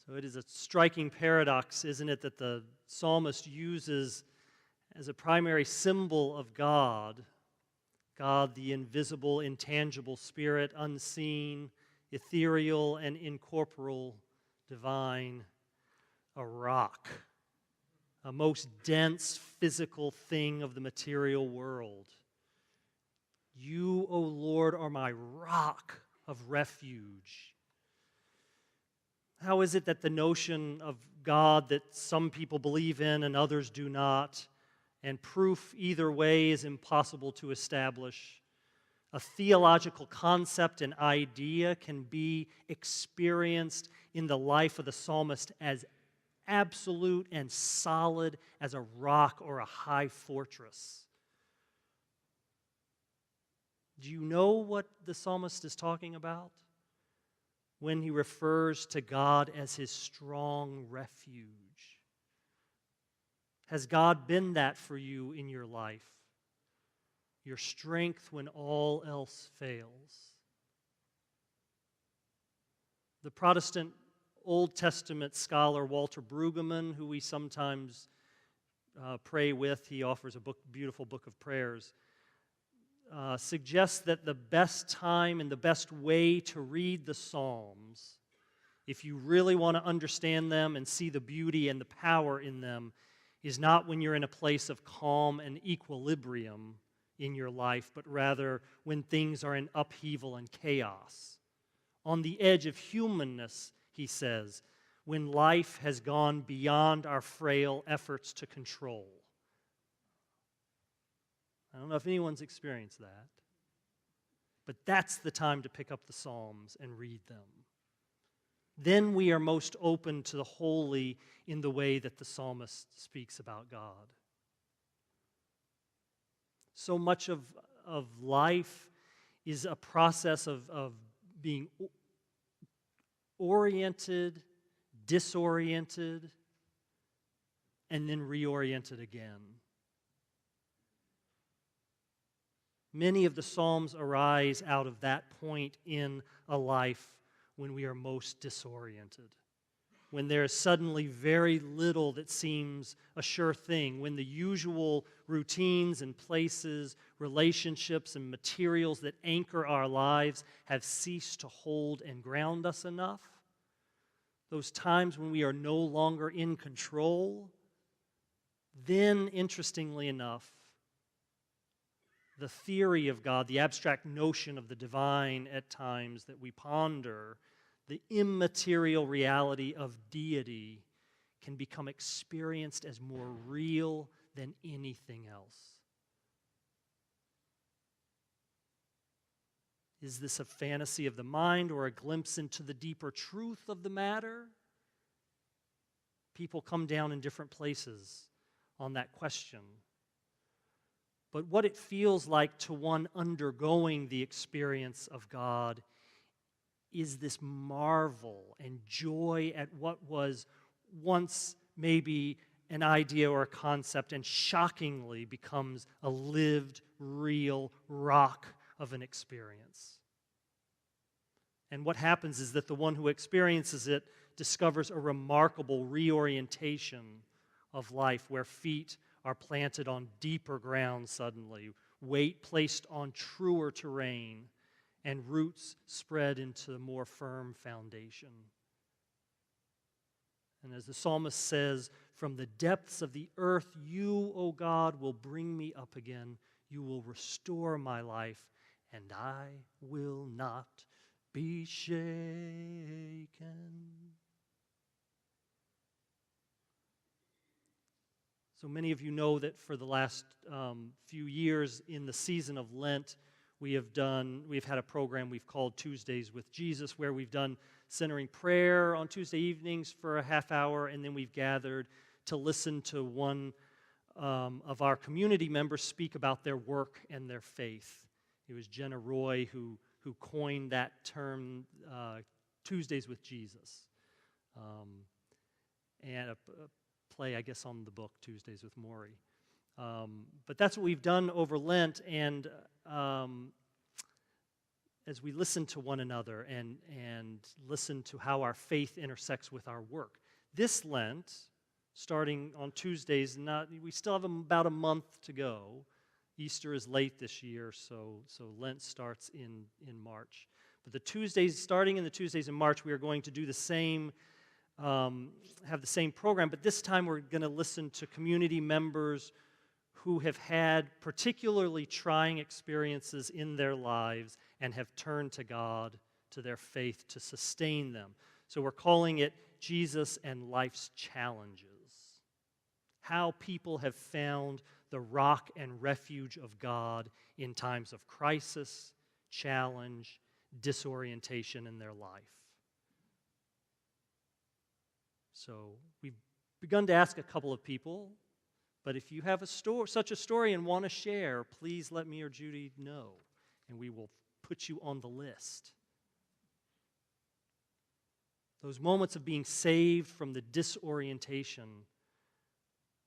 So it is a striking paradox, isn't it, that the psalmist uses as a primary symbol of God, God, the invisible, intangible spirit, unseen, ethereal, and incorporeal, divine, a rock, a most dense physical thing of the material world. You, O Lord, are my rock of refuge. How is it that the notion of God that some people believe in and others do not, and proof either way is impossible to establish, a theological concept and idea can be experienced in the life of the psalmist as absolute and solid as a rock or a high fortress? Do you know what the psalmist is talking about when he refers to God as his strong refuge? Has God been that for you in your life? Your strength when all else fails? The Protestant Old Testament scholar Walter Brueggemann, who we sometimes pray with, he offers a beautiful book of prayers, suggests that the best time and the best way to read the Psalms, if you really want to understand them and see the beauty and the power in them, is not when you're in a place of calm and equilibrium in your life, but rather when things are in upheaval and chaos. On the edge of humanness, he says, when life has gone beyond our frail efforts to control. I don't know if anyone's experienced that, but that's the time to pick up the Psalms and read them. Then we are most open to the holy in the way that the psalmist speaks about God. So much of life is a process of being oriented, disoriented, and then reoriented again. Many of the Psalms arise out of that point in a life when we are most disoriented, when there is suddenly very little that seems a sure thing, when the usual routines and places, relationships and materials that anchor our lives have ceased to hold and ground us enough. Those times when we are no longer in control, then, interestingly enough, the theory of God, the abstract notion of the divine at times that we ponder, the immaterial reality of deity can become experienced as more real than anything else. Is this a fantasy of the mind or a glimpse into the deeper truth of the matter? People come down in different places on that question. But what it feels like to one undergoing the experience of God is this marvel and joy at what was once maybe an idea or a concept and shockingly becomes a lived, real rock of an experience. And what happens is that the one who experiences it discovers a remarkable reorientation of life where feet are planted on deeper ground suddenly, weight placed on truer terrain, and roots spread into a more firm foundation. And as the psalmist says, from the depths of the earth, you, O God, will bring me up again. You will restore my life, and I will not be shaken. So many of you know that for the last few years in the season of Lent, we've had a program we've called Tuesdays with Jesus, where we've done centering prayer on Tuesday evenings for a half hour, and then we've gathered to listen to one of our community members speak about their work and their faith. It was Jenna Roy who coined that term, Tuesdays with Jesus, and a play, I guess, on the book Tuesdays with Maury. But that's what we've done over Lent, and as we listen to one another and listen to how our faith intersects with our work. This Lent, starting on Tuesdays, we still have about a month to go. Easter is late this year, so Lent starts in March. But the Tuesdays, starting in the Tuesdays in March, we are going to do the same, have the same program, but this time we're going to listen to community members who have had particularly trying experiences in their lives and have turned to God, to their faith, to sustain them. So we're calling it Jesus and Life's Challenges. How people have found the rock and refuge of God in times of crisis, challenge, disorientation in their life. So we've begun to ask a couple of people, but if you have such a story and want to share, please let me or Judy know, and we will put you on the list. Those moments of being saved from the disorientation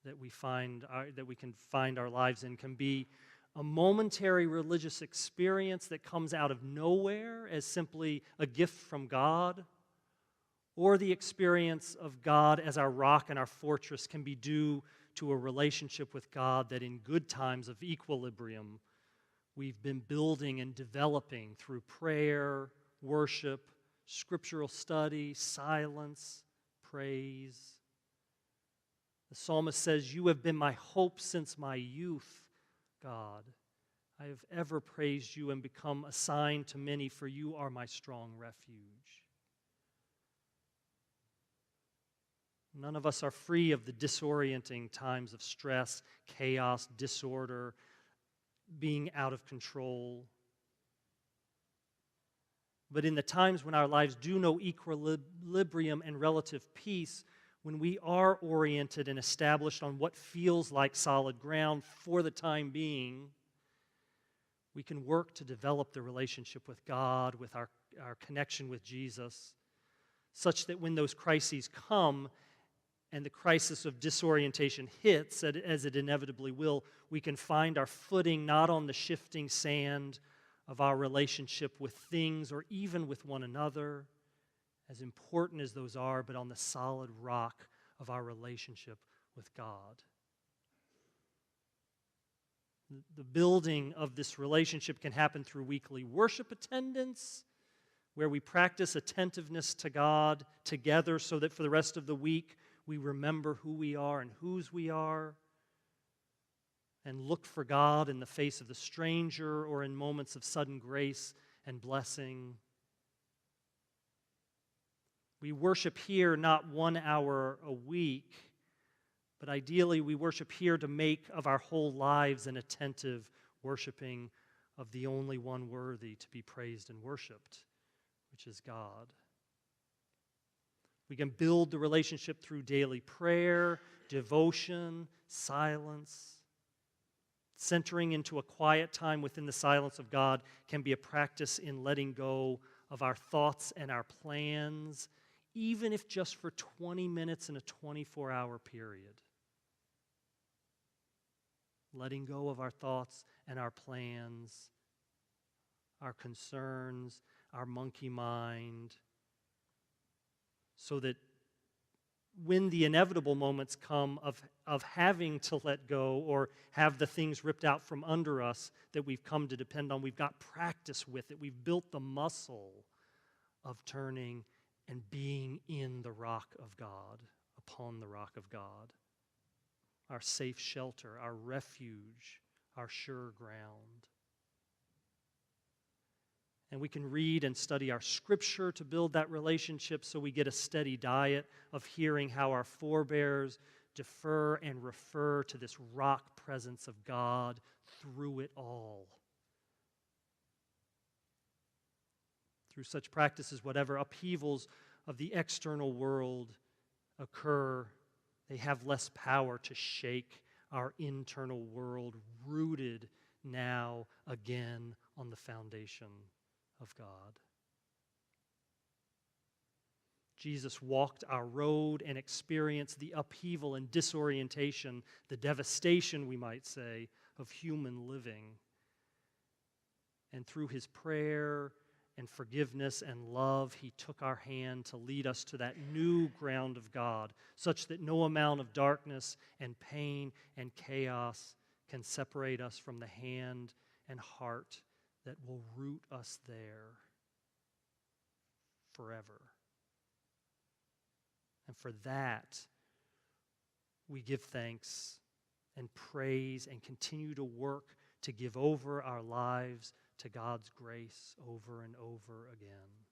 that we can find our lives in can be a momentary religious experience that comes out of nowhere as simply a gift from God, or the experience of God as our rock and our fortress can be due to a relationship with God that in good times of equilibrium we've been building and developing through prayer, worship, scriptural study, silence, praise. The psalmist says, "You have been my hope since my youth, God. I have ever praised you and become a sign to many, for you are my strong refuge." None of us are free of the disorienting times of stress, chaos, disorder, being out of control. But in the times when our lives do know equilibrium and relative peace, when we are oriented and established on what feels like solid ground for the time being, we can work to develop the relationship with God, with our connection with Jesus, such that when those crises come and the crisis of disorientation hits, as it inevitably will, we can find our footing not on the shifting sand of our relationship with things or even with one another, as important as those are, but on the solid rock of our relationship with God. The building of this relationship can happen through weekly worship attendance, where we practice attentiveness to God together so that for the rest of the week we remember who we are and whose we are, and look for God in the face of the stranger or in moments of sudden grace and blessing. We worship here not 1 hour a week, but ideally we worship here to make of our whole lives an attentive worshiping of the only one worthy to be praised and worshiped, which is God. We can build the relationship through daily prayer, devotion, silence. Centering into a quiet time within the silence of God can be a practice in letting go of our thoughts and our plans, even if just for 20 minutes in a 24-hour period. Letting go of our thoughts and our plans, our concerns, our monkey mind, so that when the inevitable moments come of having to let go or have the things ripped out from under us that we've come to depend on, we've got practice with it. We've built the muscle of turning and being in the rock of God, upon the rock of God, our safe shelter, our refuge, our sure ground. And we can read and study our scripture to build that relationship so we get a steady diet of hearing how our forebears defer and refer to this rock presence of God through it all. Through such practices, whatever upheavals of the external world occur, they have less power to shake our internal world, rooted now again on the foundation of God. Jesus walked our road and experienced the upheaval and disorientation, the devastation, we might say, of human living. And through his prayer, and forgiveness and love, He took our hand to lead us to that new ground of God, such that no amount of darkness and pain and chaos can separate us from the hand and heart that will root us there forever. And for that, we give thanks and praise and continue to work to give over our lives to God's grace over and over again.